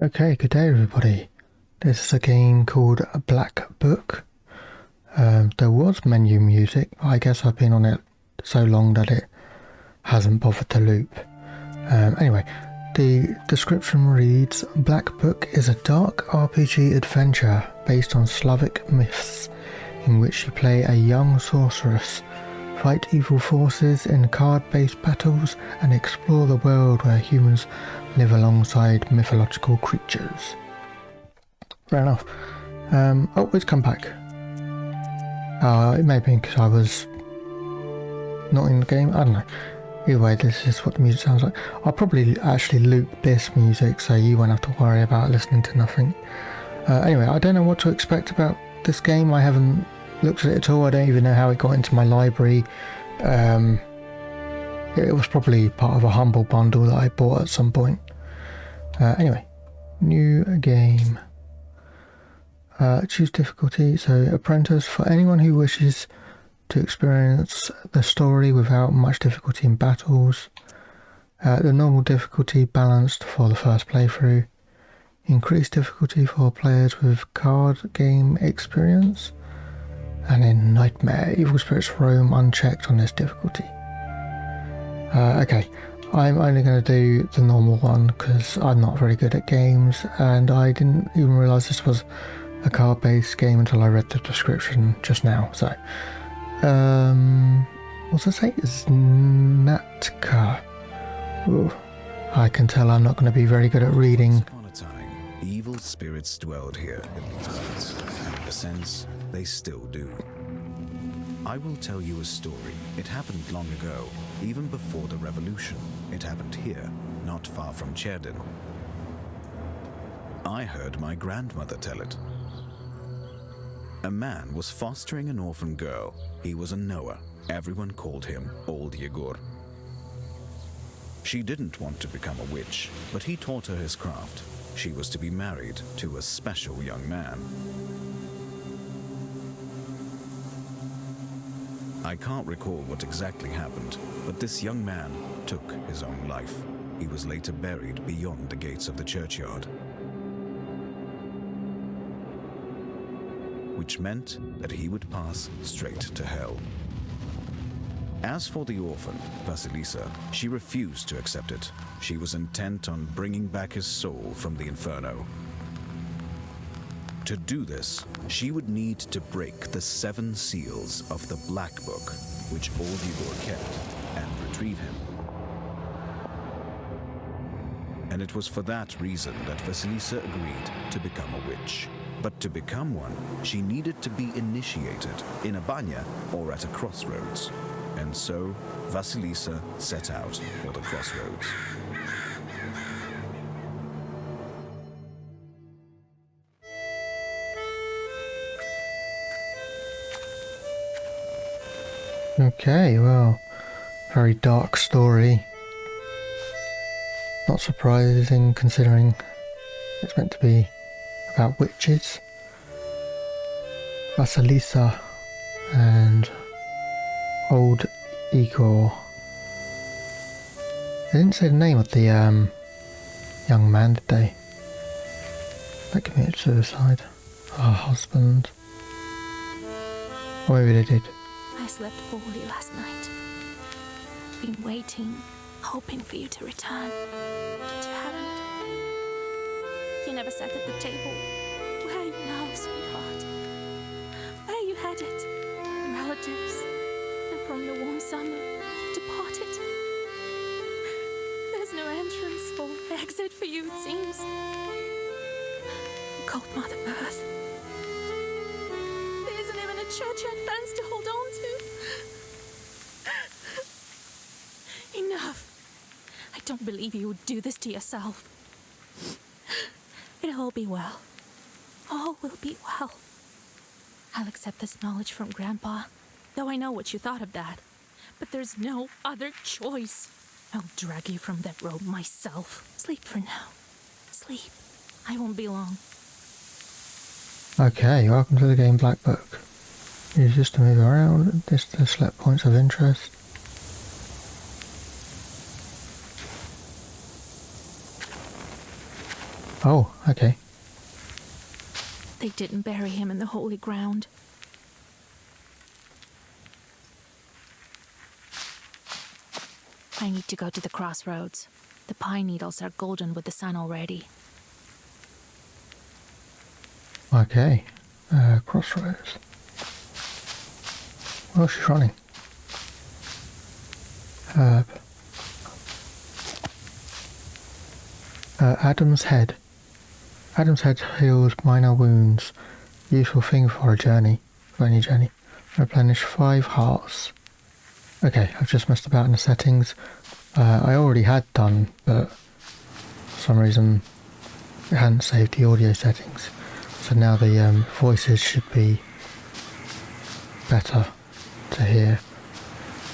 Okay, good day everybody. This is a game called Black Book. There was menu music, but I guess I've been on it so long that it hasn't bothered to loop. Anyway, the description reads, Black Book is a dark RPG adventure based on Slavic myths in which you play a young sorceress, fight evil forces in card-based battles, and explore the world where humans live alongside mythological creatures. Fair enough. Oh, it's come back. It may have been because I was not in the game. I don't know. Either way, this is what the music sounds like. I'll probably actually loop this music so you won't have to worry about listening to nothing. Anyway, I don't know what to expect about this game. I haven't looked at it at all. I don't even know how it got into my library. It was probably part of a Humble bundle that I bought at some point. Anyway, new game. Choose difficulty. So, Apprentice, for anyone who wishes to experience the story without much difficulty in battles. The normal difficulty balanced for the first playthrough. Increased difficulty for players with card game experience. And in Nightmare, evil spirits roam unchecked on this difficulty. Okay, I'm only going to do the normal one because I'm not very good at games and I didn't even realise this was a card-based game until I read the description just now. So, what's it say? Znatka. Ooh, I can tell I'm not going to be very good at reading. Once upon a time, evil spirits dwelled here in these parts, and in a sense, they still do. I will tell you a story. It happened long ago, even before the revolution. It happened here, not far from Cherdin. I heard my grandmother tell it. A man was fostering an orphan girl. He was a Noah. Everyone called him Old Yegor. She didn't want to become a witch, but he taught her his craft. She was to be married to a special young man. I can't recall what exactly happened, but this young man took his own life. He was later buried beyond the gates of the churchyard, which meant that he would pass straight to hell. As for the orphan, Vasilisa, she refused to accept it. She was intent on bringing back his soul from the inferno. To do this, she would need to break the 7 seals of the Black Book, which Old Igor kept, and retrieve him. And it was for that reason that Vasilisa agreed to become a witch. But to become one, she needed to be initiated in a banya or at a crossroads. And so, Vasilisa set out for the crossroads. Okay, well, very dark story. Not surprising considering it's meant to be about witches. Vasilisa and Old Igor. They didn't say the name of the young man, did they? That committed suicide. Her husband. Or maybe they did. I slept poorly last night. Been waiting, hoping for you to return. But you haven't. You never sat at the table. Where are you now, sweetheart? Where are you headed? Relatives. And from the warm summer, you departed. There's no entrance or exit for you, it seems. Cold Mother Earth. There isn't even a churchyard fence to hold on to. Enough. I don't believe you would do this to yourself. It'll all be well. All will be well. I'll accept this knowledge from Grandpa, though I know what you thought of that. But there's no other choice. I'll drag you from that road myself. Sleep for now. Sleep. I won't be long. Okay, welcome to the game Black Book. Use this to move around. This to select points of interest. Oh, okay. They didn't bury him in the holy ground. I need to go to the crossroads. The pine needles are golden with the sun already. Okay. Crossroads. Oh, she's running. Herb. Adam's Head. Adam's Head heals minor wounds. Useful thing for a journey. For any journey. Replenish 5 hearts. Okay, I've just messed about in the settings. I already had done, but for some reason it hadn't saved the audio settings. So now the voices should be better to hear.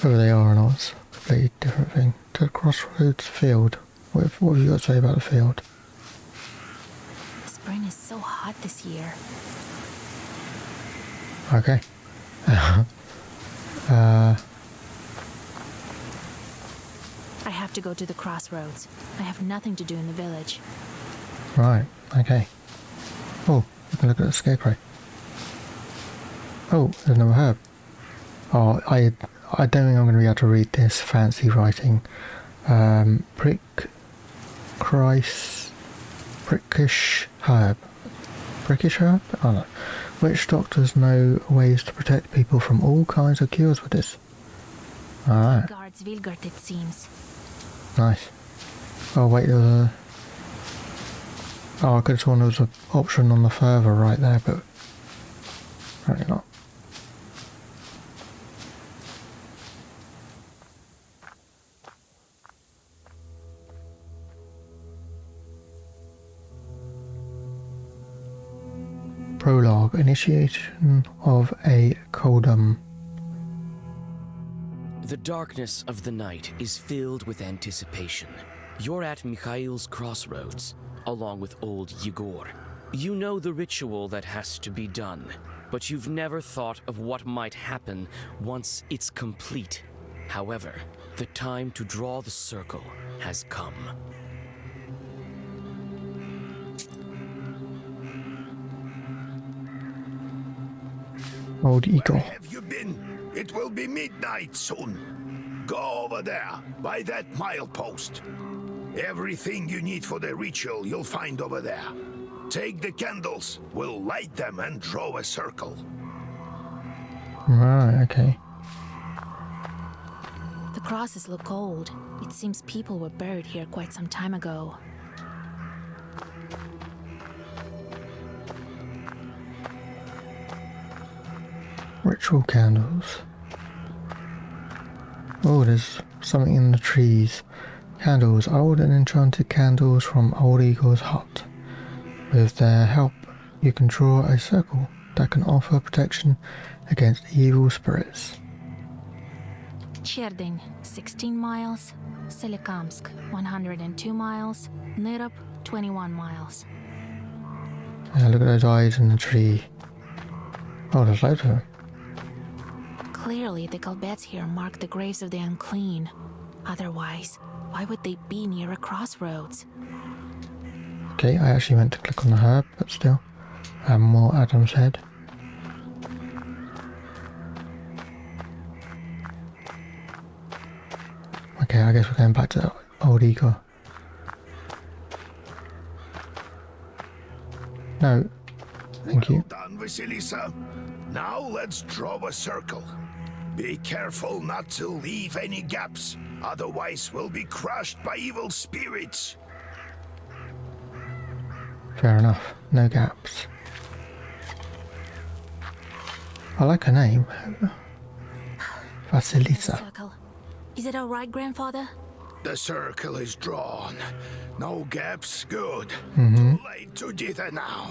Whether they are or not, it's a completely different thing. To the Crossroads Field. What have you got to say about the field? Spring is so hot this year. Okay. I have to go to the crossroads. I have nothing to do in the village. Right, okay. Oh, we can look at the scarecrow. Oh, there's another herb. Oh, I don't think I'm going to be able to read this fancy writing. Prickish herb. Prickish herb? Oh no. Witch doctors know ways to protect people from all kinds of cures with this. Alright. Guards Vilgert, it seems. Nice. Oh wait, there was a... Oh, I could have sworn there was an option on the further right there, but apparently not. Prologue. Initiation of a Koldum. The darkness of the night is filled with anticipation. You're at Mikhail's crossroads, along with old Yegor. You know the ritual that has to be done, but you've never thought of what might happen once it's complete. However, the time to draw the circle has come. Old Eagle. Where have you been? It will be midnight soon. Go over there, by that milepost. Everything you need for the ritual you'll find over there. Take the candles, we'll light them and draw a circle. Right, okay. The crosses look old. It seems people were buried here quite some time ago. Ritual candles. Oh, there's something in the trees. Candles, old and enchanted candles from Old Eagle's hut. With their help, you can draw a circle that can offer protection against evil spirits. Cherdyn, 16 miles. Solikamsk, 102 miles. Nyrop, 21 miles. Yeah, look at those eyes in the tree. Oh, there's loads of them. Clearly, the Galbets here mark the graves of the unclean. Otherwise, why would they be near a crossroads? Okay, I actually meant to click on the herb, but still. More Adam's Head. Okay, I guess we're going back to Old Eagle. No, thank you. Well done, Vasilisa. Now let's draw a circle. Be careful not to leave any gaps, otherwise we'll be crushed by evil spirits. Fair enough, no gaps. I like her name. Vasilisa. Circle. Is it all right, Grandfather? The circle is drawn. No gaps, good. Too late to dither now.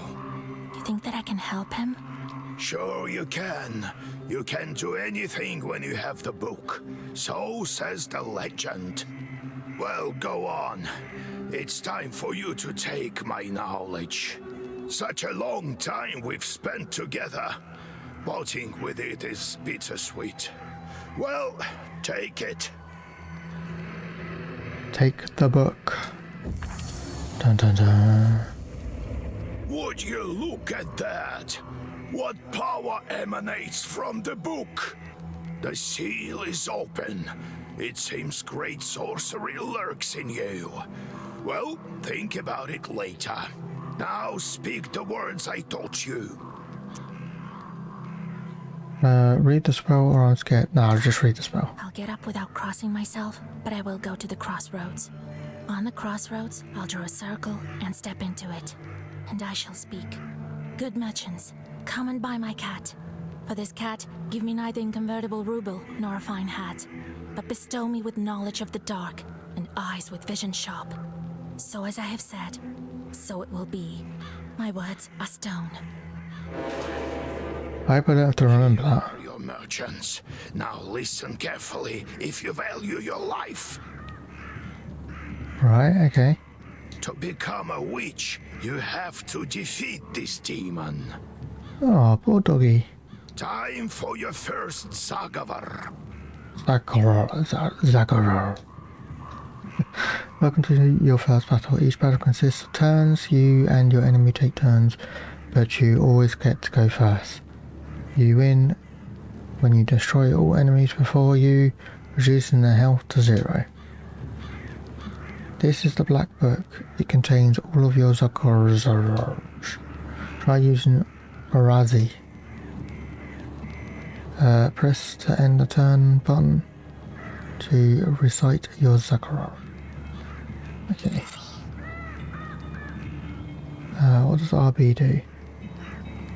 You think that I can help him? Sure you can. You can do anything when you have the book. So says the legend. Well, go on. It's time for you to take my knowledge. Such a long time we've spent together. Parting with it is bittersweet. Well, take it. Take the book. Dun dun dun. Would you look at that? What power emanates from the book? The seal is open. It seems great sorcery lurks in you. Well, think about it later. Now speak the words I taught you. Read the spell or I'm scared. No, I'll just read the spell. I'll get up without crossing myself, but I will go to the crossroads. On the crossroads, I'll draw a circle and step into it. And I shall speak. Good merchants, come and buy my cat. For this cat, give me neither inconvertible ruble nor a fine hat, but bestow me with knowledge of the dark and eyes with vision sharp. So as I have said, so it will be. My words are stone. I hope I don't have to remember that. Your merchants. Now listen carefully if you value your life. Right, okay. To become a witch, you have to defeat this demon. Oh, poor doggy. Time for your first Zagavar. Zagara. Welcome to your first battle. Each battle consists of turns. You and your enemy take turns, but you always get to go first. You win when you destroy all enemies before you, reducing their health to 0. This is the Black Book. It contains all of your Zagaras. Try using Arazi. Press to end the turn button to recite your Zakara. Okay. What does RB do?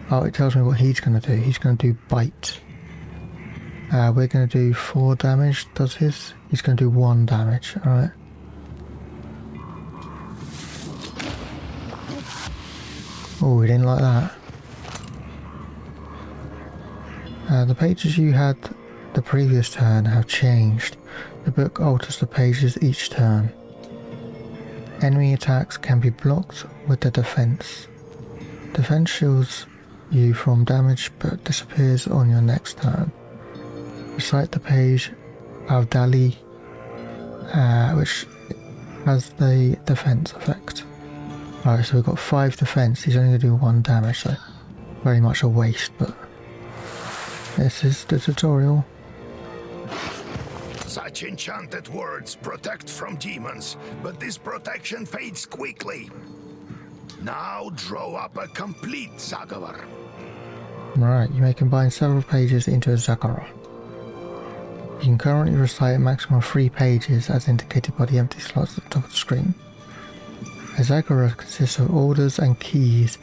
Oh, it tells me what he's going to do. He's going to do bite. We're going to do 4 damage, does his? He's going to do 1 damage, alright. Oh, we didn't like that. The pages you had the previous turn have changed. The book alters the pages each turn. Enemy attacks can be blocked with the defense. Defense shields you from damage but disappears on your next turn. Recite the page of Dali, which has the defense effect. Alright, so we've got 5 defense. He's only going to do 1 damage, so very much a waste, but this is the tutorial. Such enchanted words protect from demons, but this protection fades quickly. Now draw up a complete Zagavar. Right, you may combine several pages into a Zakara. You can currently recite a maximum of 3 pages as indicated by the empty slots at the top of the screen. A Zakara consists of orders and keys.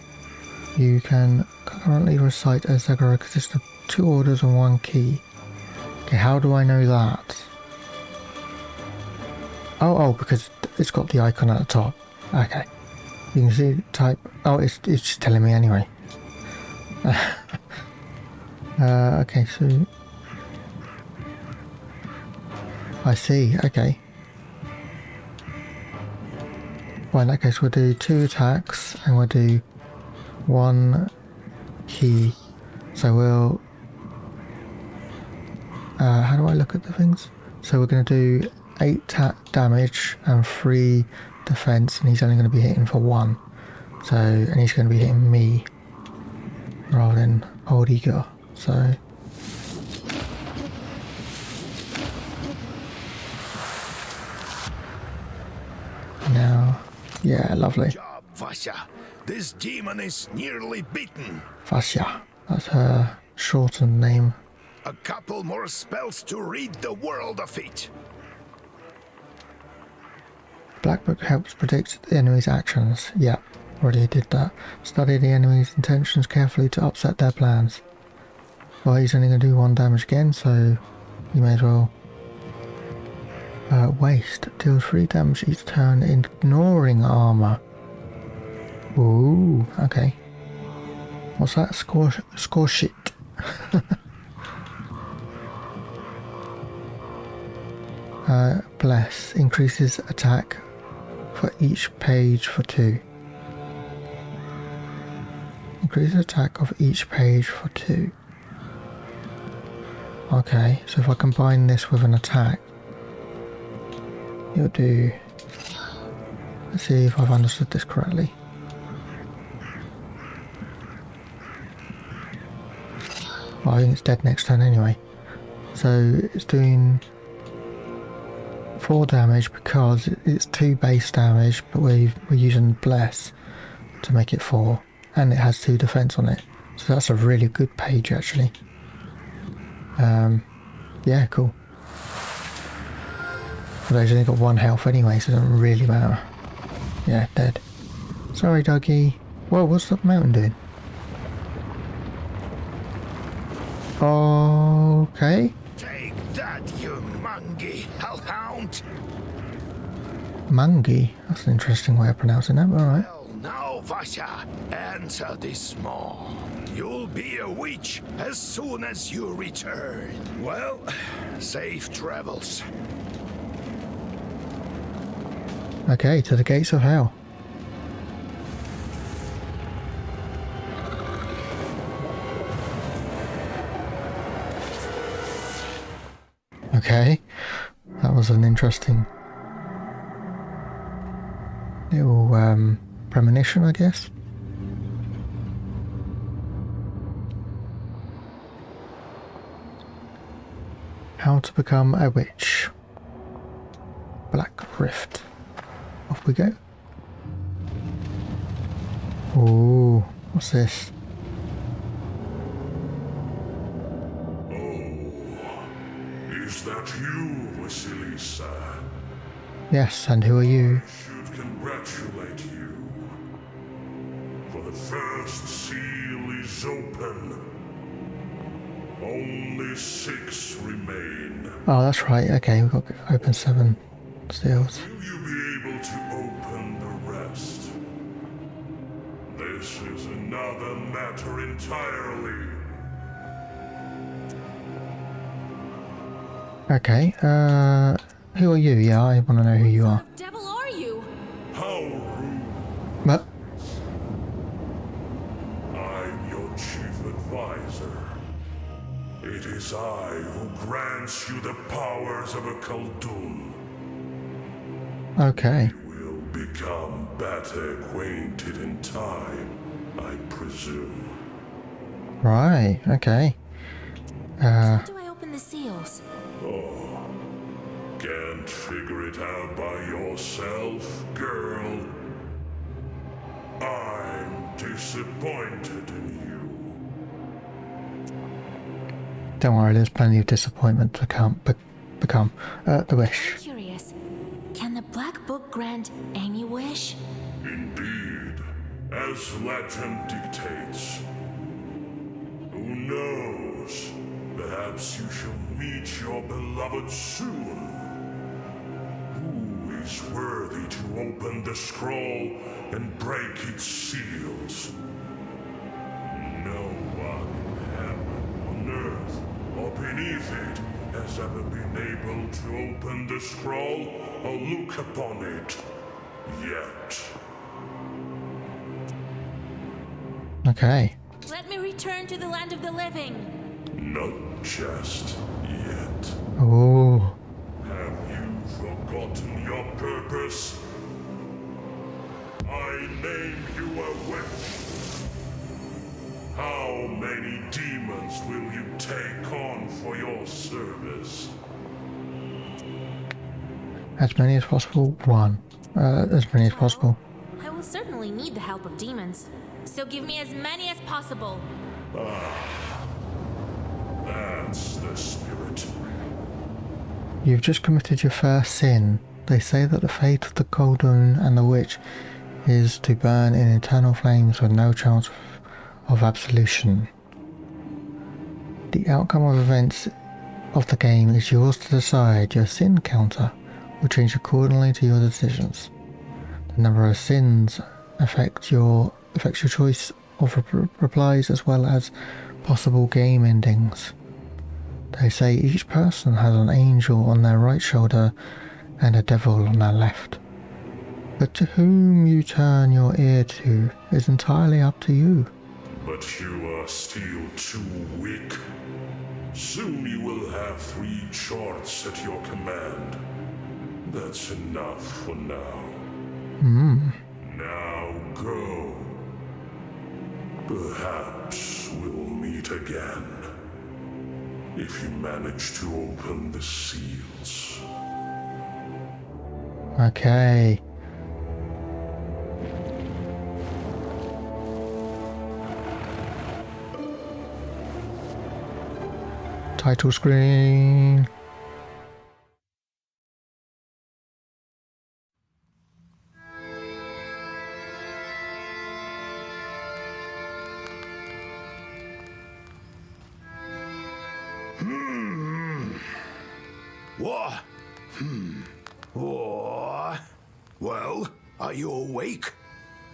You can currently recite a Zakara consists of 2 orders and 1 key. Okay, how do I know that? Oh, because it's got the icon at the top. Okay. You can see type. Oh, it's just telling me anyway. Okay, so I see. Okay. Well, in that case, we'll do 2 attacks and we'll do 1 key. So we'll. How do I look at the things? So we're going to do 8 damage and 3 defense, and he's only going to be hitting for 1. So, and he's going to be hitting me rather than old Igor. So, now, yeah, lovely. Good job, Vasya. This demon is nearly beaten. Vasya, that's her shortened name. A couple more spells to rid the world of it. Black Book helps predict the enemy's actions. Yep, already did that. Study the enemy's intentions carefully to upset their plans. Well, he's only going to do 1 damage again, so you may as well waste. Deals 3 damage each turn, ignoring armor. Ooh, okay. What's that? Score shit. Bless increases attack for each page for 2. Increase attack of each page for 2. Okay, so if I combine this with an attack, it'll do. Let's see if I've understood this correctly. Well, I think it's dead next turn anyway. So it's doing 4 damage because it's 2 base damage, but we're using Bless to make it 4, and it has 2 defense on it. So that's a really good page actually. Yeah, cool. Although he's only got 1 health anyway, so it doesn't really matter. Yeah, dead. Sorry, doggy. Whoa, what's that mountain doing? Okay. Take that, you mangy hellhound! Mangi. That's an interesting way of pronouncing that, but alright. Well, now, Vasha, answer this maw. You'll be a witch as soon as you return. Well, safe travels. Okay, to the gates of hell. Okay, that was an interesting little premonition, I guess. How to become a witch. Black Rift. Off we go. Ooh, what's this? Is that you, Vasilisa? Yes, and who are you? I should congratulate you. For the first seal is open. Only 6 remain. Oh, that's right. Okay, we've got to open 7 seals. Will you be able to open the rest? This is another matter entirely. Okay, who are you? Yeah, I want to know who you are. What devil are you? How rude. But, I'm your chief advisor. It is I who grants you the powers of a Khaldun. okay. You will become better acquainted in time, I presume. Right, okay. How do I open the seals? Oh, can't figure it out by yourself, girl? I'm disappointed in Don't worry, there's plenty of disappointment to become the wish. Curious. Can the Black Book grant any wish? you. Indeed, as legend dictates. Who knows? Perhaps you shall meet your beloved soon. Who is worthy to open the scroll and break its seals? No one in heaven, on earth, or beneath it has ever been able to open the scroll or look upon it. Yet. Okay. Let me return to the land of the living. Not just yet. Oh, Have you forgotten your purpose? I name you a witch. How many demons will you take on for your service? as many as possible. 1. As many as possible. I will certainly need the help of demons. So give me as many as possible. That's the spirit. You've just committed your first sin. They say that the fate of the Khaldun and the witch is to burn in eternal flames with no chance of absolution. The outcome of events of the game is yours to decide. Your sin counter will change accordingly to your decisions. The number of sins affects your choice of replies as well as possible game endings. They say each person has an angel on their right shoulder and a devil on their left. But to whom you turn your ear to is entirely up to you. But you are still too weak. Soon you will have 3 charts at your command. That's enough for now. Now go. Perhaps we'll meet again. if you manage to open the seals. Okay. Title screen. What? What? Well, are you awake?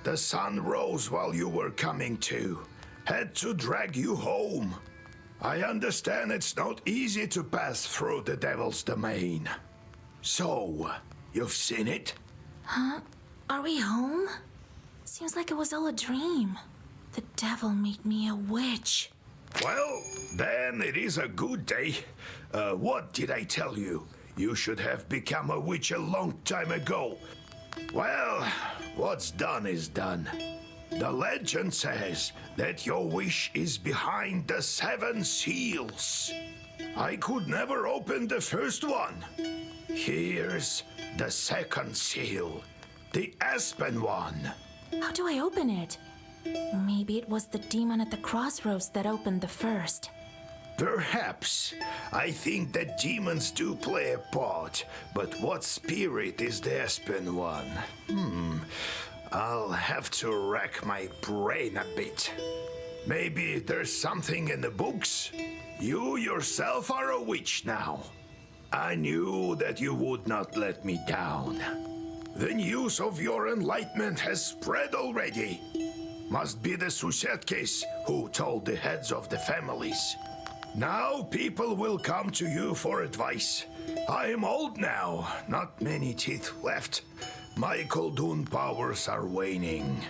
The sun rose while you were coming to. Had to drag you home. I understand it's not easy to pass through the devil's domain. So, you've seen it? Huh? Are we home? Seems like it was all a dream. The devil made me a witch. Well, then it is a good day. What did I tell you? You should have become a witch a long time ago. Well, what's done is done. The legend says that your wish is behind the 7 seals. I could never open the first one. Here's the second seal, the aspen one. How do I open it? Maybe it was the demon at the crossroads that opened the first. Perhaps. I think that demons do play a part, but what spirit is the aspen one? I'll have to rack my brain a bit. Maybe there's something in the books? You yourself are a witch now. I knew that you would not let me down. The news of your enlightenment has spread already. Must be the Susetkes who told the heads of the families. Now people will come to you for advice. I am old now, not many teeth left. My Koldun powers are waning.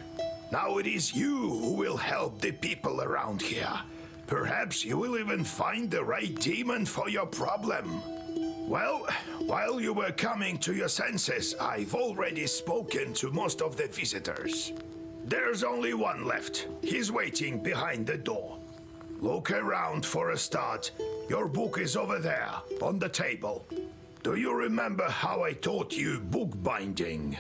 Now it is you who will help the people around here. Perhaps you will even find the right demon for your problem. Well, while you were coming to your senses, I've already spoken to most of the visitors. There's only one left. He's waiting behind the door. Look around for a start. Your book is over there, on the table. Do you remember how I taught you bookbinding?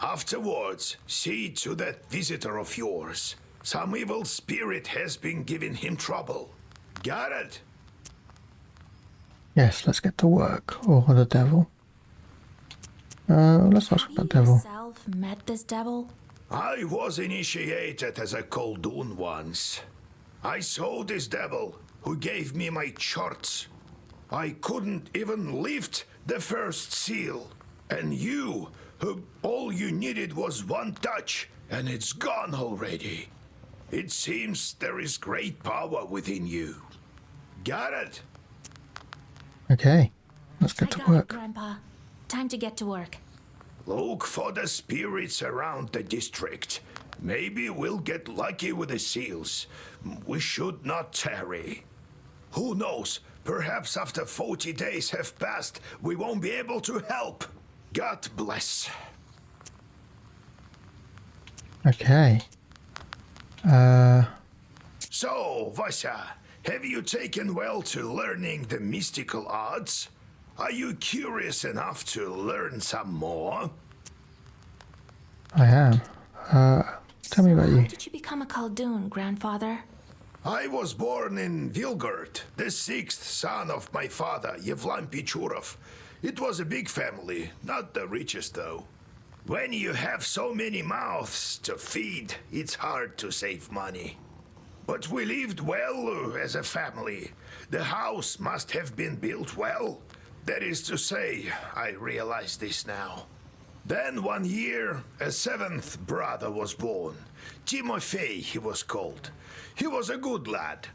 Afterwards, see to that visitor of yours. Some evil spirit has been giving him trouble. Got it? Yes, let's get to work. Or the devil. Let's ask Have the you devil. yourself met this devil? I was initiated as a Koldun once. I saw this devil, who gave me my charts. I couldn't even lift the first seal. And you, who all you needed was one touch, and it's gone already. It seems there is great power within you. Got it? Okay, let's I get to got it, work. Grandpa. Time to get to work. Look for the spirits around the district. Maybe we'll get lucky with the seals. We should not tarry. Who knows? Perhaps after 40 days have passed, we won't be able to help. God bless. Okay. So, Vasya, have you taken well to learning the mystical arts? Are you curious enough to learn some more? I am. Tell me about How you. did you become a Khaldun, Grandfather? I was born in Vilgard, the 6th son of my father, Yevlam Pichurov. It was a big family, not the richest though. When you have so many mouths to feed, it's hard to save money. But we lived well as a family. The house must have been built well. That is to say, I realize this now. Then one year, a 7th brother was born. Timofey he was called. He was a good lad.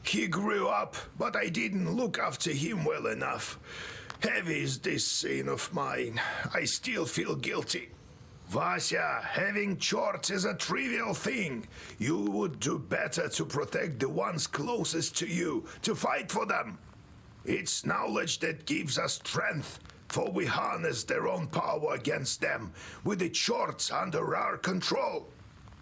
He grew up, but I didn't look after him well enough. Heavy is this sin of mine. I still feel guilty. Vasya, having charts is a trivial thing. You would do better to protect the ones closest to you, to fight for them. It's knowledge that gives us strength, for we harness their own power against them with the charts under our control.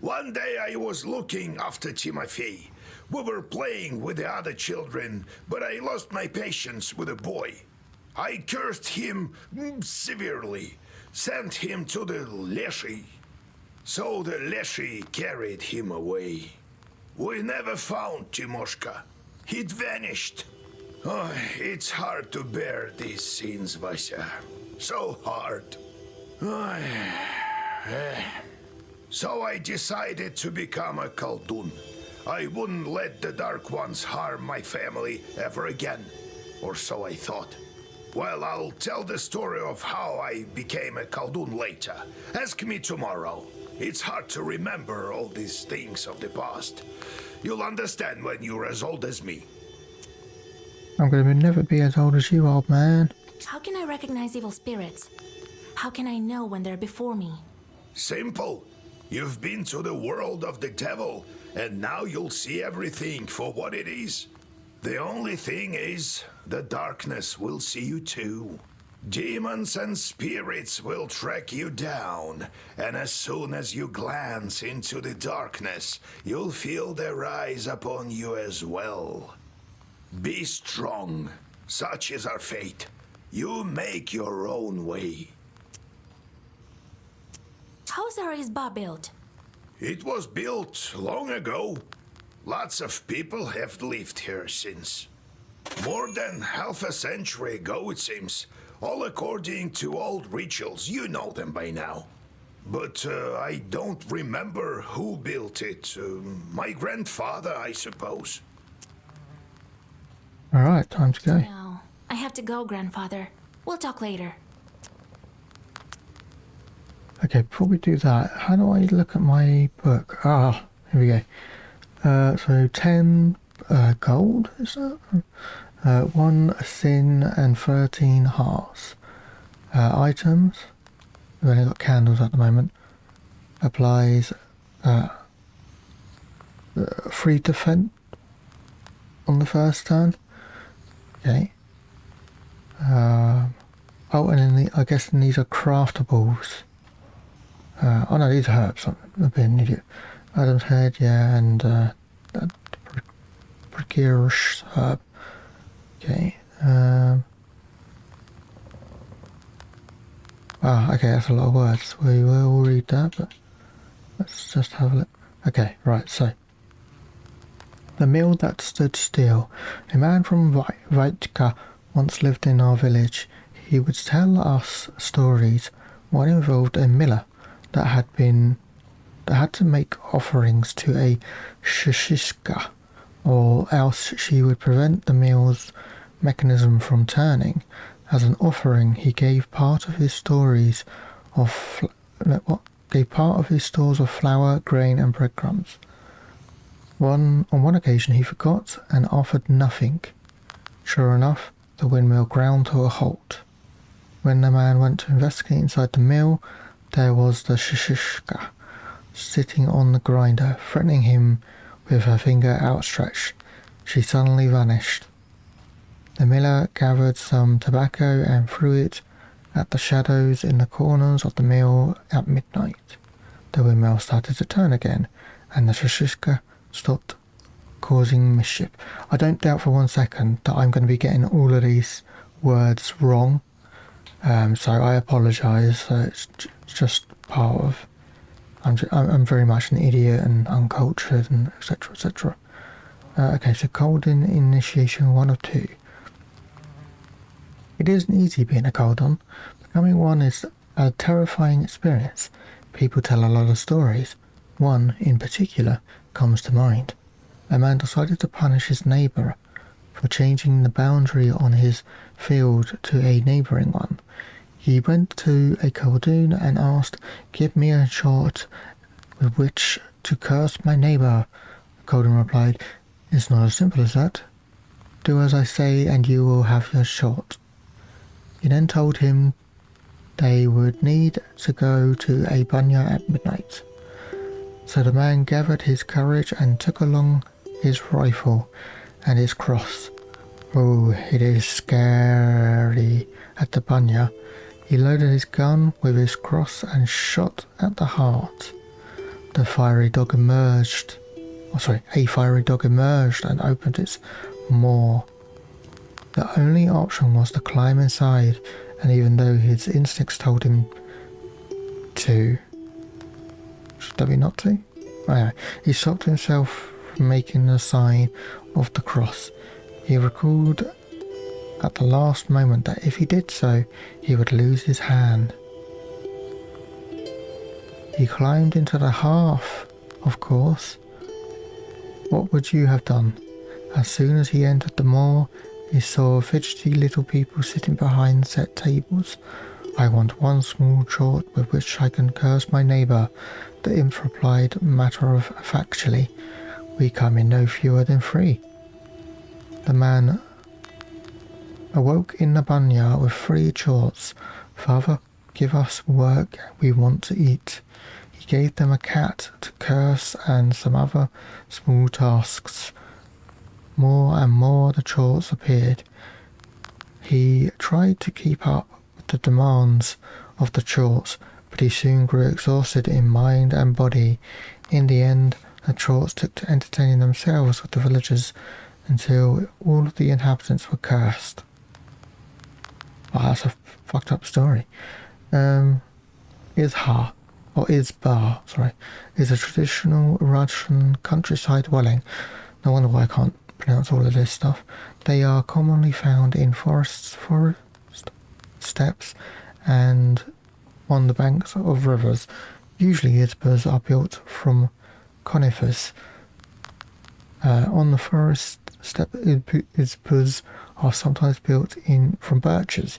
One day I was looking after Timothy. We were playing with the other children, but I lost my patience with the boy. I cursed him severely, sent him to the Leshy. So the Leshy carried him away. We never found Timoshka. He'd vanished. Oh, it's hard to bear these scenes, Vasya. So hard. So I decided to become a Khaldun. I wouldn't let the Dark Ones harm my family ever again. Or so I thought. Well, I'll tell the story of how I became a Khaldun later. Ask me tomorrow. It's hard to remember all these things of the past. You'll understand when you're as old as me. I'm going to never be as old as you, old man. How can I recognize evil spirits? How can I know when they're before me? Simple. You've been to the world of the devil, and now you'll see everything for what it is. The only thing is, the darkness will see you too. Demons and spirits will track you down, and as soon as you glance into the darkness, you'll feel their eyes upon you as well. Be strong. Such is our fate. You make your own way. How's our Izba built? It was built long ago. Lots of people have lived here since. More than half a century ago, it seems. All according to old rituals. You know them by now. But I don't remember who built it. My grandfather, I suppose. Alright, time to go. No, I have to go, Grandfather. We'll talk later. Okay, before we do that, how do I look at my book? Ah, here we go. So 10 gold, is that? 1 sin and 13 hearts. Items, we've only got candles at the moment. Applies free defense on the first turn. Okay. Oh, and then I guess these are craftables. Oh no, these are herbs. I'm being an idiot. Adam's head, yeah, and precarious herb. Okay. Okay, that's a lot of words. We will read that, but let's just have a look. Okay, right, so. The mill that stood still. A man from Znatka once lived in our village. He would tell us stories. One involved a miller that had to make offerings to a shishishka, or else she would prevent the mill's mechanism from turning. As an offering, he gave part of his stores of flour, grain, and breadcrumbs. On one occasion, he forgot and offered nothing. Sure enough, the windmill ground to a halt. When the man went to investigate inside the mill, there was the shishishka sitting on the grinder, threatening him with her finger outstretched. She suddenly vanished. The miller gathered some tobacco and threw it at the shadows in the corners of the mill at midnight. The windmill started to turn again, and the shishishka stopped causing mischief. I don't doubt for 1 second that I'm going to be getting all of these words wrong. So I apologise. It's just part of. I'm very much an idiot and uncultured and etc. etc. Okay, so golden initiation 1 of 2. It isn't easy being a Khaldun. Becoming one is a terrifying experience. People tell a lot of stories. One, in particular, comes to mind. A man decided to punish his neighbour for changing the boundary on his field to a neighbouring one. He went to a Khaldun and asked, "Give me a shot with which to curse my neighbour." The Khaldun replied, "It's not as simple as that. Do as I say and you will have your shot." He then told him they would need to go to a bunya at midnight. So the man gathered his courage and took along his rifle and his cross. Oh, it is scary at the bunya. He loaded his gun with his cross and shot at the heart. a fiery dog emerged and opened its maw. The only option was to climb inside, and even though his instincts told him to, should that be not to? Anyway, he stopped himself from making the sign of the cross. He recalled at the last moment that if he did so, he would lose his hand. He climbed into the hearth, of course. What would you have done? As soon as he entered the maw, he saw fidgety little people sitting behind set tables. I want one small chort with which I can curse my neighbour, the imp replied matter-of-factly. We come in no fewer than 3. The man awoke in the bunya with 3 chorts. Father, give us work, we want to eat. He gave them a cat to curse and some other small tasks. More and more the chorts appeared. He tried to keep up with the demands of the chorts, but he soon grew exhausted in mind and body. In the end, the chorts took to entertaining themselves with the villagers until all of the inhabitants were cursed. Oh, that's a fucked up story. Izbar is a traditional Russian countryside dwelling. No wonder why I can't pronounce all of this stuff. They are commonly found in forests, steppes, and on the banks of rivers. Usually izbas are built from conifers. On the forest steppe, izbas are sometimes built from birches,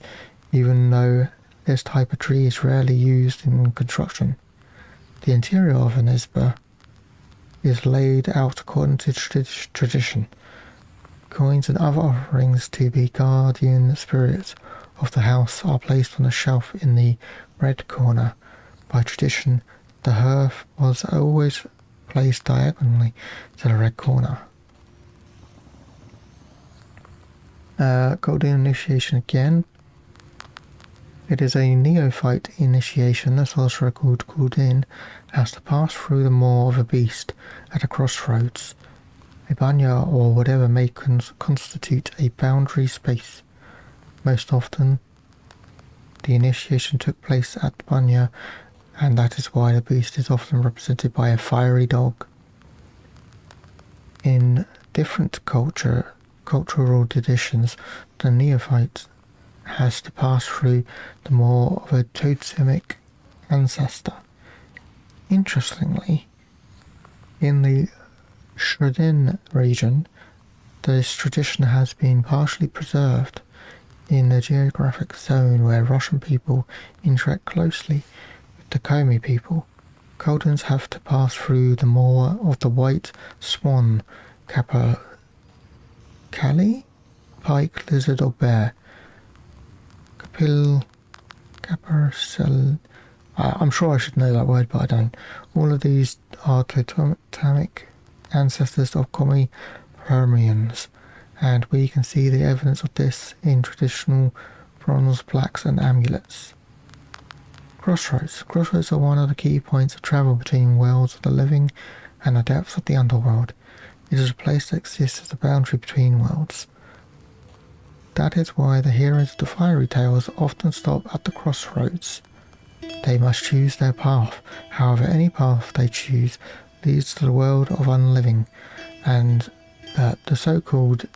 even though this type of tree is rarely used in construction. The interior of an izba is laid out according to tradition. Coins and other offerings to be guardian spirits of the house are placed on a shelf in the red corner. By tradition, the hearth was always placed diagonally to the red corner. Golden initiation again. It is a neophyte initiation. The sorcerer called Gul'din has to pass through the maw of a beast at a crossroads. A banya or whatever may constitute a boundary space. Most often, the initiation took place at the banya, and that is why the beast is often represented by a fiery dog. In different cultural traditions, the neophyte has to pass through the maw of a totemic ancestor. Interestingly, in the Shredin region, this tradition has been partially preserved in the geographic zone where Russian people interact closely with the Komi people. Koldans have to pass through the maw of the white swan, capercaillie, pike, lizard or bear. Capercaillie. I'm sure I should know that word, but I don't. All of these are totemic ancestors of Komi Permians, and we can see the evidence of this in traditional bronze plaques and amulets. Crossroads. Crossroads are one of the key points of travel between worlds of the living and the depths of the underworld. It is a place that exists as a boundary between worlds. That is why the heroes of the fairy tales often stop at the crossroads. They must choose their path. However, any path they choose leads to the world of unliving, and the so-called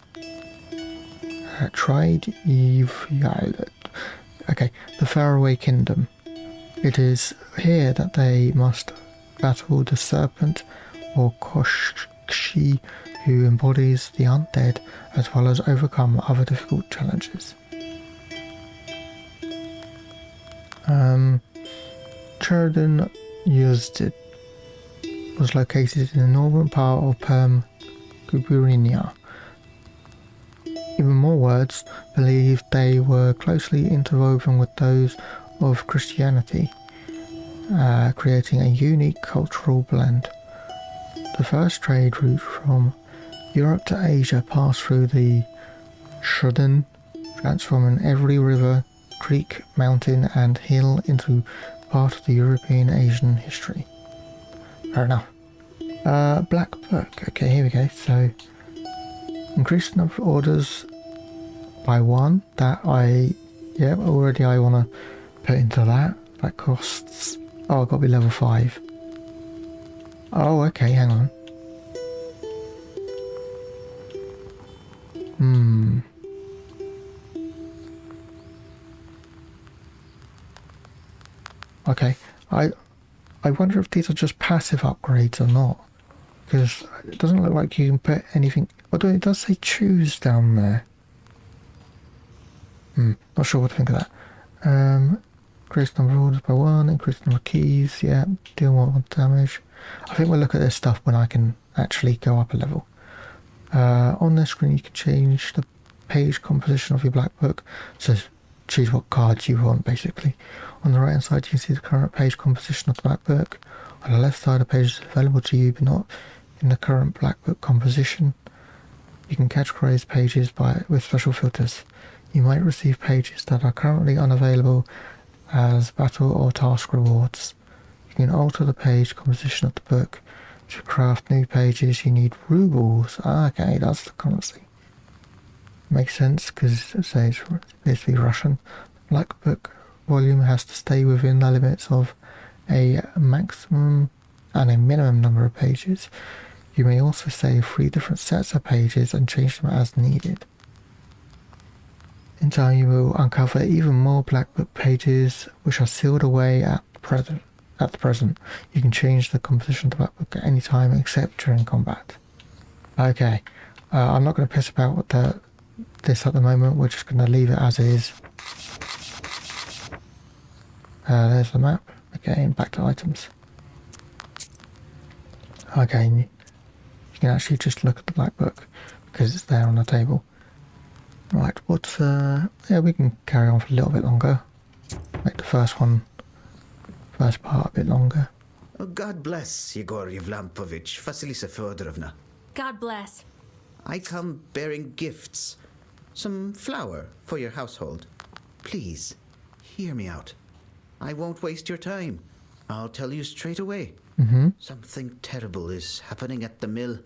the faraway kingdom. It is here that they must battle the serpent, or Koshki, who embodies the undead, as well as overcome other difficult challenges. Cherdin Yuzdid was located in the northern part of Perm Guburinia. Even more words believe they were closely interwoven with those of Christianity, creating a unique cultural blend. The first trade route from Europe to Asia passed through the Shredin, transforming every river, creek, mountain and hill into part of the European Asian history. Fair enough. Black book. Okay, here we go. So, increase the number of orders by 1. That already I want to put into that. That costs... Oh, I've got to be level 5. Oh, okay, hang on. Okay, I wonder if these are just passive upgrades or not. Because it doesn't look like you can put anything... Although it does say choose down there. Not sure what to think of that. Increase the number of orders by 1, increase the number of keys, yeah, deal more damage. I think we'll look at this stuff when I can actually go up a level. On this screen you can change the page composition of your black book, so choose what cards you want basically. On the right hand side you can see the current page composition of the black book. On the left side the page is available to you but not in the current black book composition. You can categorize pages with special filters. You might receive pages that are currently unavailable as battle or task rewards. You can alter the page composition of the book. To craft new pages you need rubles. Okay, that's the currency. Makes sense because it says it's supposed to be Russian. Black book volume has to stay within the limits of a maximum and a minimum number of pages. You may also save 3 different sets of pages and change them as needed. In time you will uncover even more black book pages which are sealed away at the present. You can change the composition of the black book at any time except during combat. Okay, I'm not going to piss about with this at the moment, we're just going to leave it as is. There's the map. Okay, and back to items. Okay, you can actually just look at the black book because it's there on the table. Right, yeah, we can carry on for a little bit longer. Make the first part a bit longer. God bless, Yegor Yevlampovich, Vasilisa Feodorovna. God bless. I come bearing gifts. Some flour for your household. Please, hear me out. I won't waste your time. I'll tell you straight away. Something terrible is happening at the mill.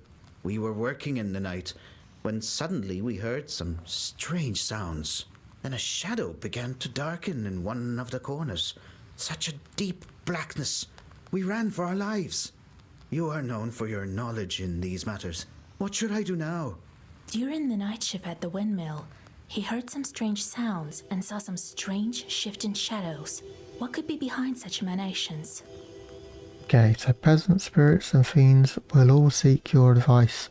We were working in the night when suddenly we heard some strange sounds. Then a shadow began to darken in one of the corners. Such a deep blackness. We ran for our lives. You are known for your knowledge in these matters. What should I do now? During the night shift at the windmill, he heard some strange sounds and saw some strange shifting shadows. What could be behind such emanations? Okay, so peasant spirits and fiends will all seek your advice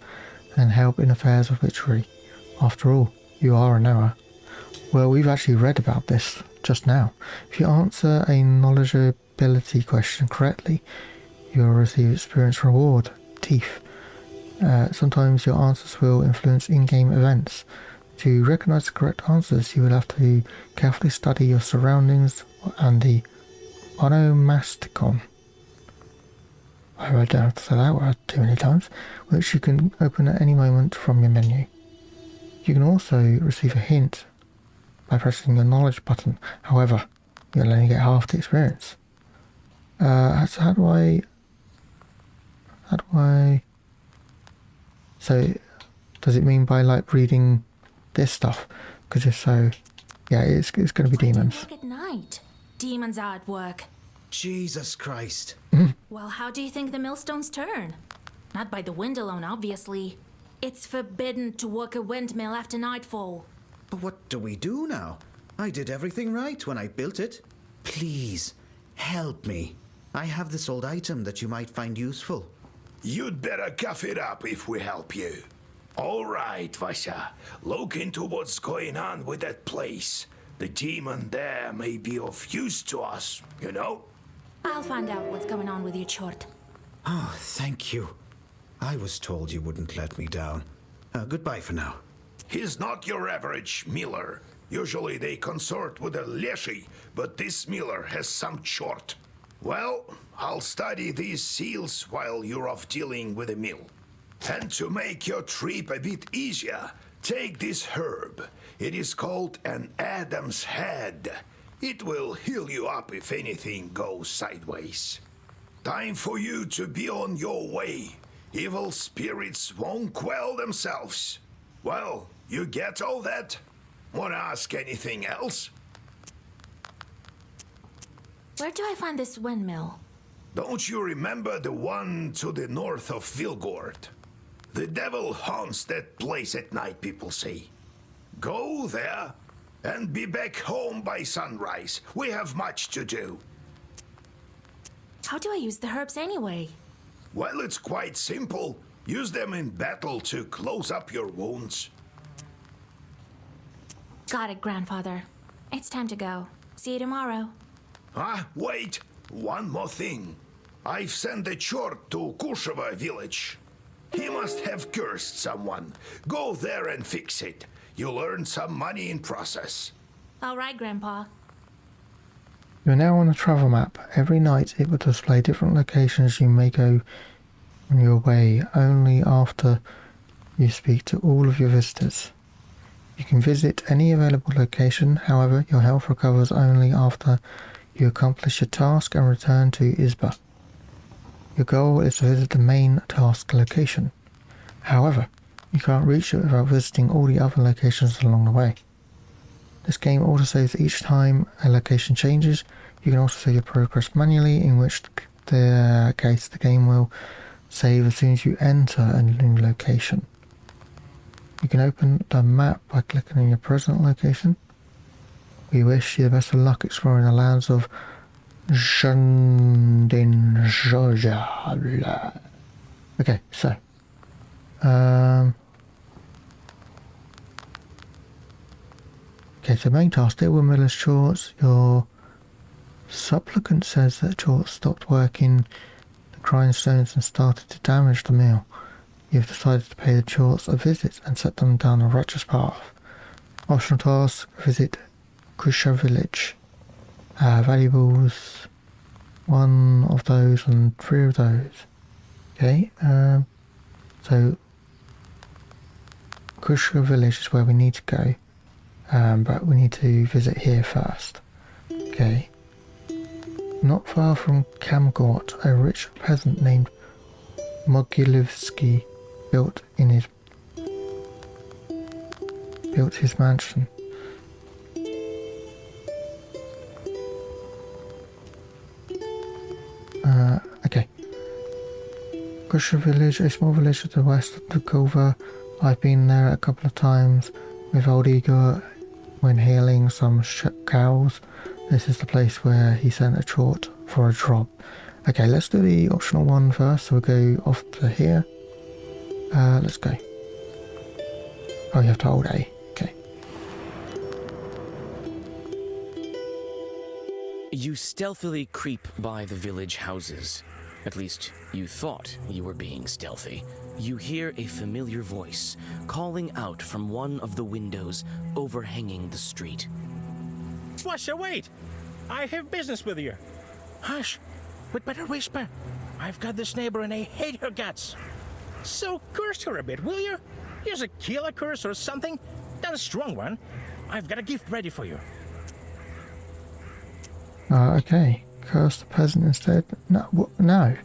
and help in affairs of witchery. After all, you are a knower. Well, we've actually read about this just now. If you answer a knowledgeability question correctly, you'll receive experience reward, teeth. Sometimes your answers will influence in-game events. To recognize the correct answers, you will have to carefully study your surroundings and the onomasticon. I don't have to say that word too many times, which you can open at any moment from your menu. You can also receive a hint by pressing the knowledge button. However, you'll only get half the experience. So how do I... So, does it mean by like reading this stuff? Because if so, yeah, it's going to be demons. Work at night. Demons are at work. Jesus Christ. Well, how do you think the millstones turn? Not by the wind alone, obviously. It's forbidden to work a windmill after nightfall. But what do we do now? I did everything right when I built it. Please, help me. I have this old item that you might find useful. You'd better cough it up if we help you. All right, Vasya. Look into what's going on with that place. The demon there may be of use to us, you know? I'll find out what's going on with your chort. Oh, thank you. I was told you wouldn't let me down. Goodbye for now. He's not your average miller. Usually they consort with a leshy, but this miller has some chort. Well, I'll study these seals while you're off dealing with the mill. And to make your trip a bit easier, take this herb. It is called an Adam's head. It will heal you up if anything goes sideways. Time for you to be on your way. Evil spirits won't quell themselves. Well, you get all that? Wanna ask anything else? Where do I find this windmill? Don't you remember the one to the north of Vilgord? The devil haunts that place at night, people say. Go there and be back home by sunrise. We have much to do. How do I use the herbs anyway? Well, it's quite simple. Use them in battle to close up your wounds. Got it, Grandfather. It's time to go. See you tomorrow. Ah, wait! One more thing. I've sent a chort to Kusheva village. He must have cursed someone. Go there and fix it. You'll earn some money in process. All right, Grandpa. You're now on a travel map. Every night it will display different locations you may go on your way only after you speak to all of your visitors. You can visit any available location, however, your health recovers only after you accomplish your task and return to Izba. Your goal is to visit the main task location. However, you can't reach it without visiting all the other locations along the way. This game also saves each time a location changes. You can also save your progress manually, in which case the game will save as soon as you enter a new location. You can open the map by clicking on your present location. We wish you the best of luck exploring the lands of Jundin Georgia. Okay, so okay, so main task, deal with Miller's chorts. Your supplicant says that chorts stopped working the grindstones and started to damage the mill. You've decided to pay the chorts a visit and set them down a righteous path. Optional task, visit Kusha village. Valuables, 1 of those and 3 of those. Okay, so Kusha village is where we need to go. But we need to visit here first. Okay. Not far from Kamgort, a rich peasant named Mogilevsky built his mansion. Okay. Kusha village, a small village to the west of Dukova. I've been there a couple of times with old Igor when healing some cows. This is the place where he sent a chort for a drop. Okay, let's do the optional one first. So we'll go off to here. Let's go. Oh, you have to hold A. Okay. You stealthily creep by the village houses. At least, you thought you were being stealthy. You hear a familiar voice calling out from one of the windows overhanging the street. Washa, wait! I have business with you. Hush! We'd better whisper. I've got this neighbor and I hate her guts. So curse her a bit, will you? Use a killer curse or something. Not a strong one. I've got a gift ready for you. Okay. Curse the peasant instead. No. No.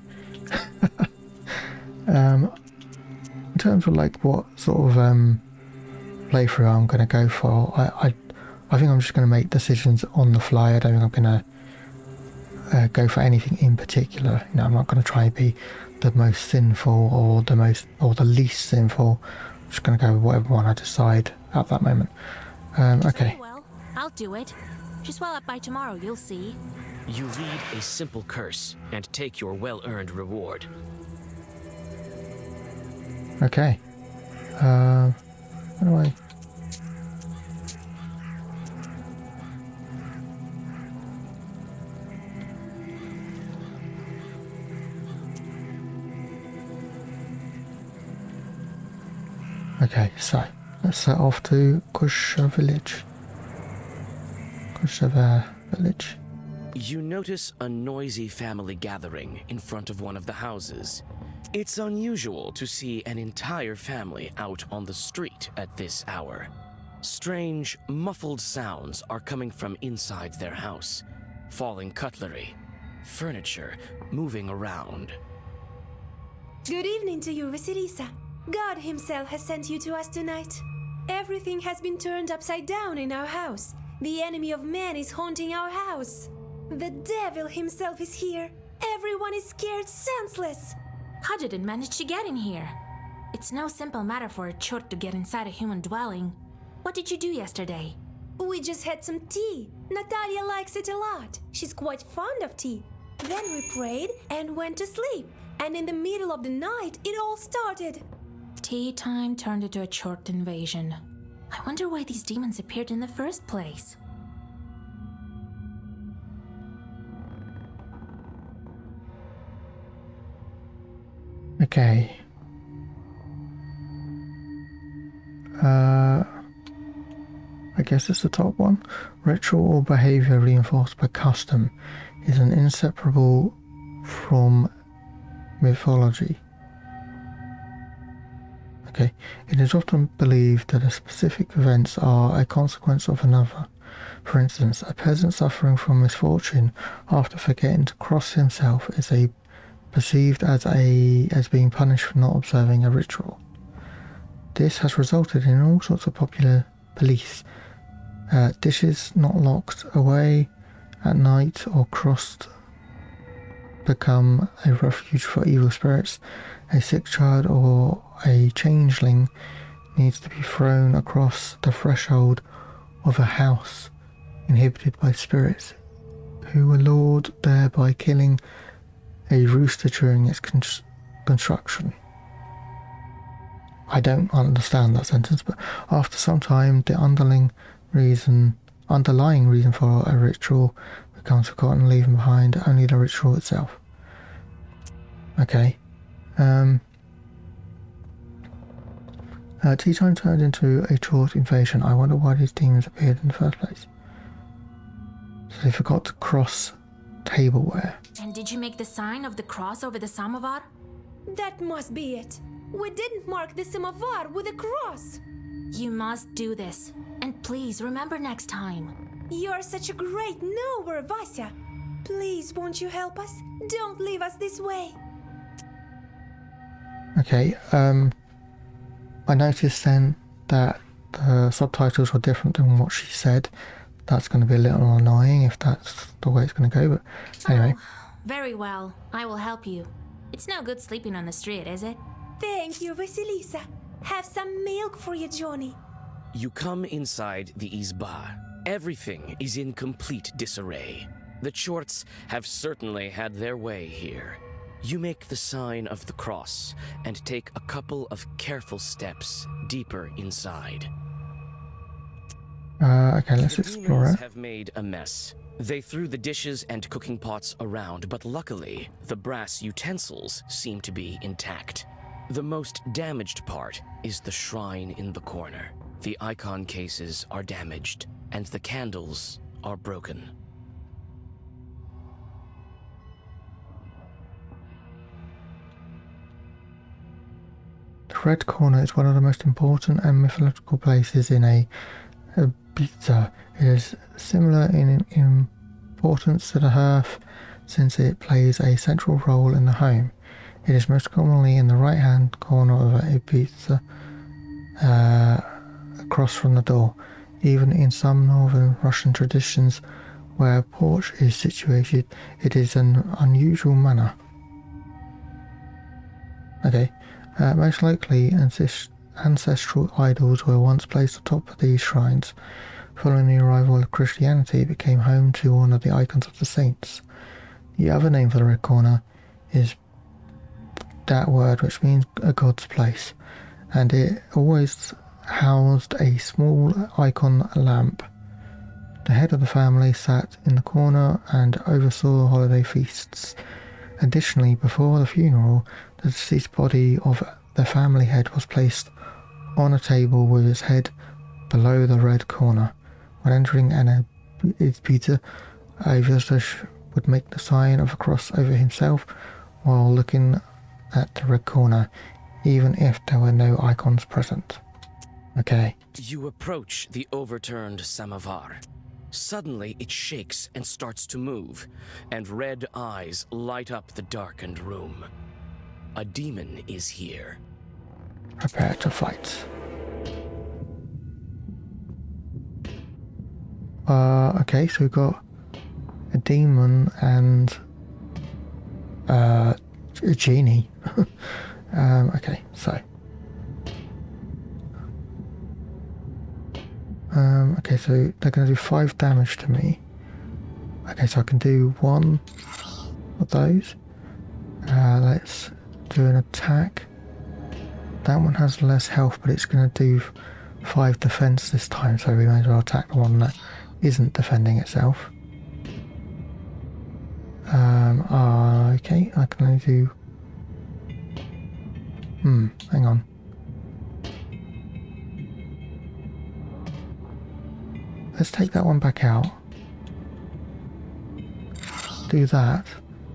In terms of like what sort of playthrough I'm going to go for, I think I'm just going to make decisions on the fly. I don't think I'm going to go for anything in particular. You know, I'm not going to try and be the most sinful or the least sinful. I'm just going to go with whatever one I decide at that moment. Okay. Well, I'll do it. Just well up by tomorrow, you'll see. You read a simple curse and take your well-earned reward. Okay. How do I... Okay, so let's set off to Kusha village. Kushava village. You notice a noisy family gathering in front of one of the houses. It's unusual to see an entire family out on the street at this hour. Strange, muffled sounds are coming from inside their house. Falling cutlery, furniture moving around. Good evening to you, Vasilisa. God himself has sent you to us tonight. Everything has been turned upside down in our house. The enemy of man is haunting our house. The devil himself is here. Everyone is scared senseless. How did it manage to get in here? It's no simple matter for a chort to get inside a human dwelling. What did you do yesterday? We just had some tea. Natalia likes it a lot. She's quite fond of tea. Then we prayed and went to sleep. And in the middle of the night, it all started. Tea time turned into a chort invasion. I wonder why these demons appeared in the first place. Okay. I guess it's the top one. Ritual or behavior reinforced by custom is an inseparable from mythology. Okay. It is often believed that a specific events are a consequence of another. For instance, a peasant suffering from misfortune after forgetting to cross himself is perceived as being punished for not observing a ritual. This has resulted in all sorts of popular beliefs. Dishes not locked away at night or crossed become a refuge for evil spirits. A sick child or a changeling needs to be thrown across the threshold of a house inhabited by spirits who were lured there by killing a rooster during its construction. I don't understand that sentence, but after some time, the underlying reason for a ritual becomes forgotten, leaving behind only the ritual itself. Okay. Tea time turned into a chort invasion. I wonder why these demons appeared in the first place. So they forgot to cross tableware. And did you make the sign of the cross over the samovar? That must be it. We didn't mark the samovar with a cross. You must do this. And please remember next time. You're such a great knower, Vasya. Please, won't you help us? Don't leave us this way. Okay, I noticed then that the subtitles were different than what she said. That's going to be a little annoying if that's the way it's going to go, but anyway. Oh, very well. I will help you. It's no good sleeping on the street, is it? Thank you, Vasilisa. Have some milk for you, Johnny. You come inside the izba. Everything is in complete disarray. The chorts have certainly had their way here. You make the sign of the cross and take a couple of careful steps deeper inside. Okay, let's explore it. The demons have made a mess. They threw the dishes and cooking pots around, but luckily, the brass utensils seem to be intact. The most damaged part is the shrine in the corner. The icon cases are damaged, and the candles are broken. The Red Corner is one of the most important and mythological places in a pizza. It is similar in importance to the hearth since it plays a central role in the home. It is most commonly in the right-hand corner of a pizza across from the door. Even in some northern Russian traditions where a porch is situated, it is an unusual manner. Okay. Most likely, ancestral idols were once placed atop of these shrines. Following the arrival of Christianity, it became home to one of the icons of the saints. The other name for the Red Corner is that word, which means a god's place, and it always housed a small icon lamp. The head of the family sat in the corner and oversaw the holiday feasts. Additionally, before the funeral, the deceased body of the family head was placed on a table with its head below the red corner. When entering its pizza, a visitor would make the sign of a cross over himself while looking at the red corner, even if there were no icons present. Okay. You approach the overturned samovar. Suddenly, it shakes and starts to move, and red eyes light up the darkened room. A demon is here. Prepare to fight. Okay, so we've got a demon and a genie. Okay, so. Okay, so they're going to do 5 damage to me. Okay, so I can do 1 of those. Let's do an attack. That one has less health, but it's going to do 5 defense this time, so we may as well attack the one that isn't defending itself. Okay, I can only do... hang on. Let's take that one back out. Do that.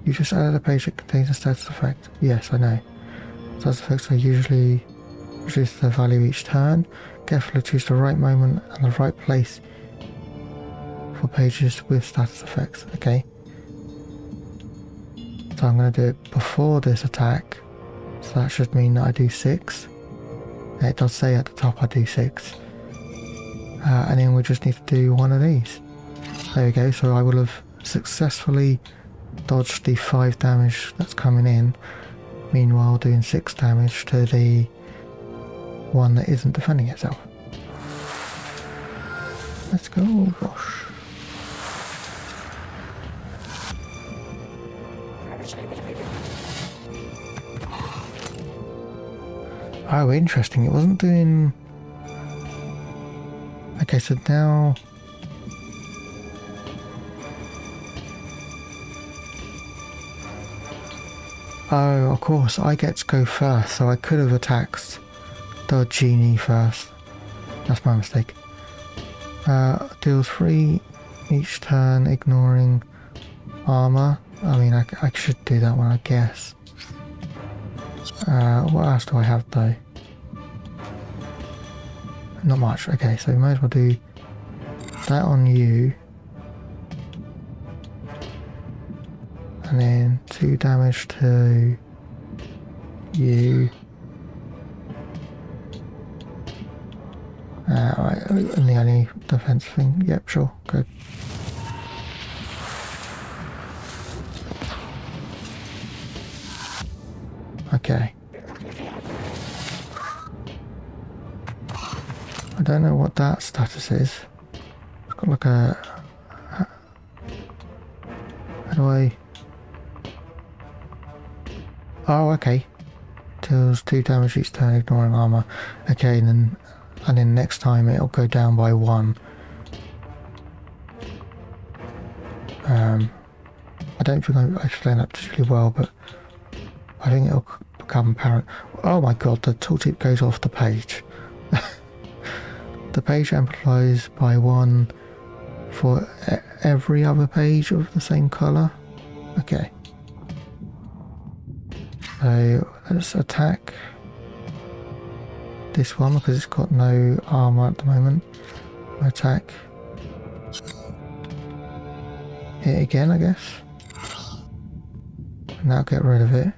You just added a page that contains a status effect. Yes, I know. Status effects are usually reduce the value each turn. Carefully choose the right moment and the right place for pages with status effects. Okay. So I'm going to do it before this attack. So that should mean that I do 6. And it does say at the top I do 6. And then we just need to do 1 of these. There we go. So I will have successfully dodged the 5 damage that's coming in. Meanwhile doing 6 damage to the one that isn't defending itself. Let's go, Rosh. Oh, interesting. It wasn't doing... Okay, so now... Oh, of course, I get to go first, so I could have attacked the genie first. That's my mistake. Deals 3 each turn, ignoring armor. I mean, I should do that one, I guess. What else do I have, though? Not much. Okay, so we might as well do that on you. And then 2 damage to you. Right, and the only defense thing. Yep, sure, good. Okay. I don't know what that status is. It's got like a... How do I... Oh, okay. Deals 2 damage each turn, ignoring armor. Okay, and then next time it'll go down by 1. I don't think I explained that particularly well, but I think it'll become apparent. Oh my god, the tooltip goes off the page. The page amplifies by 1 for every other page of the same colour. Okay. So let's attack this one because it's got no armour at the moment. Attack it again, I guess. And that'll get rid of it.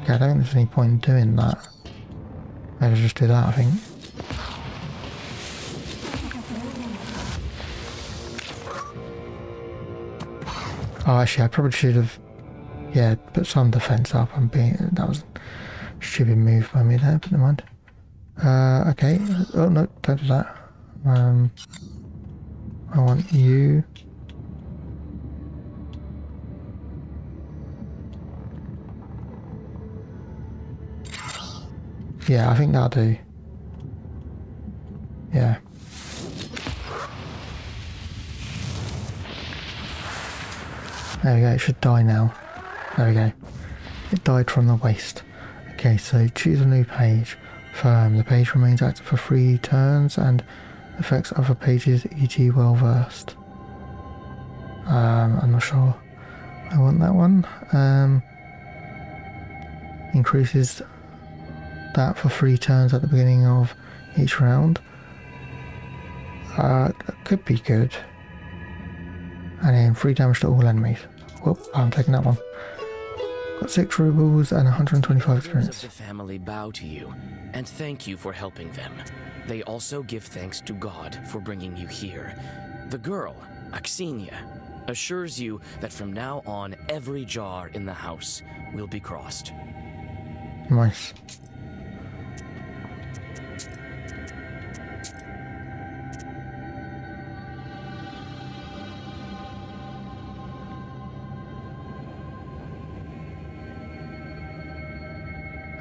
Okay, I don't think there's any point in doing that. Maybe I'll just do that, I think. Oh, actually, I probably should have, yeah, put some defense up. That was a stupid move by me there, but never mind. Okay. Oh no, don't do that. I want you. Yeah, I think that'll do. Yeah. There we go, it should die now. There we go. It died from the waste. Okay, so choose a new page. Firm. The page remains active for 3 turns and affects other pages, e.g. well versed. I'm not sure I want that one. increases that for 3 turns at the beginning of each round. That could be good. And then 3 damage to all enemies. Whoop, I'm taking that one. Got 6 rubles and 125 Members experience. of the family bow to you and thank you for helping them. They also give thanks to God for bringing you here. The girl, Aksenia, assures you that from now on every jar in the house will be crossed. Nice.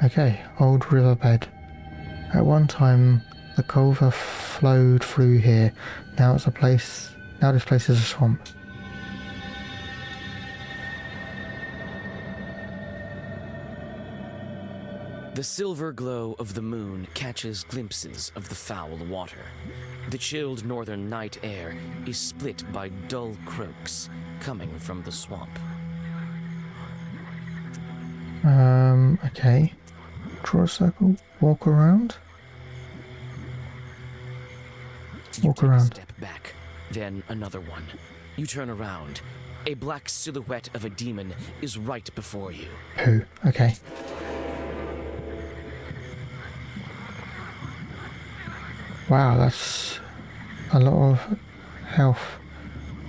Okay, old riverbed. At one time, the Culver flowed through here. Now it's a place. Now this place is a swamp. The silver glow of the moon catches glimpses of the foul water. The chilled northern night air is split by dull croaks coming from the swamp. Okay. Draw a circle, walk around. You Walk take a around. step back, then another one. You turn around. A black silhouette of a demon is right before you. Who? Okay. Wow, that's a lot of health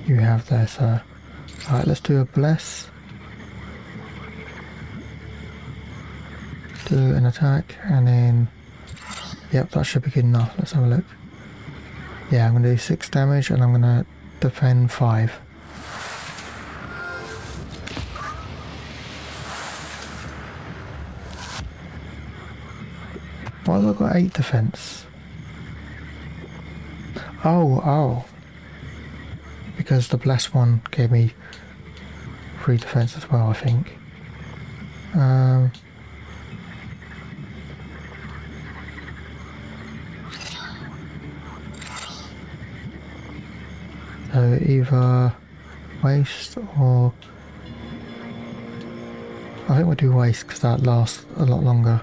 you have there, sir. Alright, let's do a bless. Do an attack, and then... Yep, that should be good enough. Let's have a look. Yeah, I'm going to do 6 damage, and I'm going to defend 5. Why have I got 8 defense? Oh. Because the blessed one gave me 3 defense as well, I think. So either waste or... I think we'll do waste because that lasts a lot longer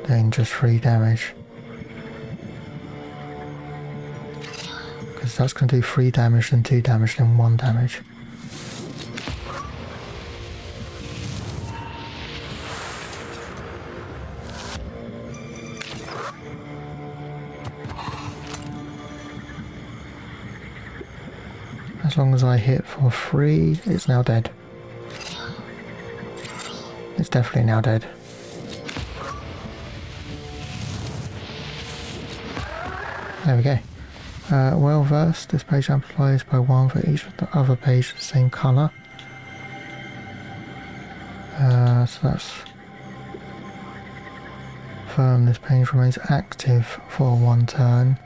than just 3 damage. Because that's going to do 3 damage, then 2 damage, then 1 damage. As long as I hit for 3, it's now dead. It's definitely now dead. There we go. Well versed, this page amplifies by 1 for each of the other page of the same colour. So that's firm. This page remains active for 1 turn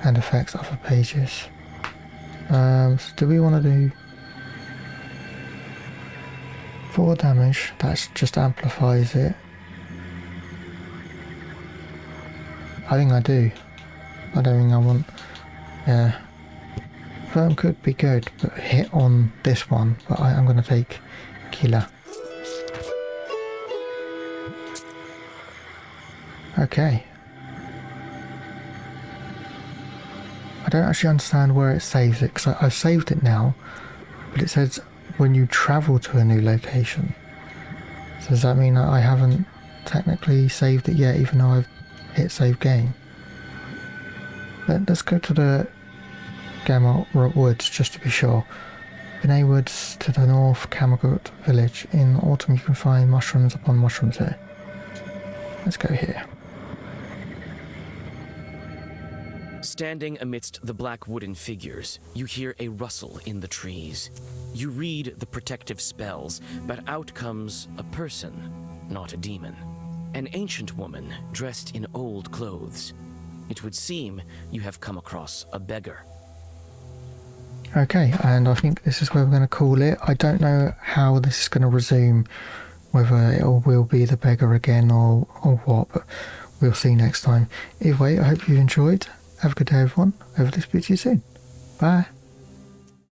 and affects other pages. So do we want to do 4 damage? That just amplifies it. I think I do. I don't think I want... Yeah. Firm could be good, but hit on this one. But I'm going to take Killer. Okay. I don't actually understand where it saves it, because I've saved it now, but it says when you travel to a new location. So does that mean that I haven't technically saved it yet, even though I've hit save game? Let's go to the Gamma Woods just to be sure. Binay Woods to the north, Kamagut village. In autumn you can find mushrooms upon mushrooms here. Let's go here. Standing amidst the black wooden figures, you hear a rustle in the trees. You read the protective spells, but out comes a person, not a demon. An ancient woman dressed in old clothes. It would seem you have come across a beggar. Okay, and I think this is where we're going to call it. I don't know how this is going to resume, whether it will be the beggar again or what, but we'll see next time. Either way, I hope you enjoyed. Have a good day, everyone. Hopefully speak to you soon. Bye.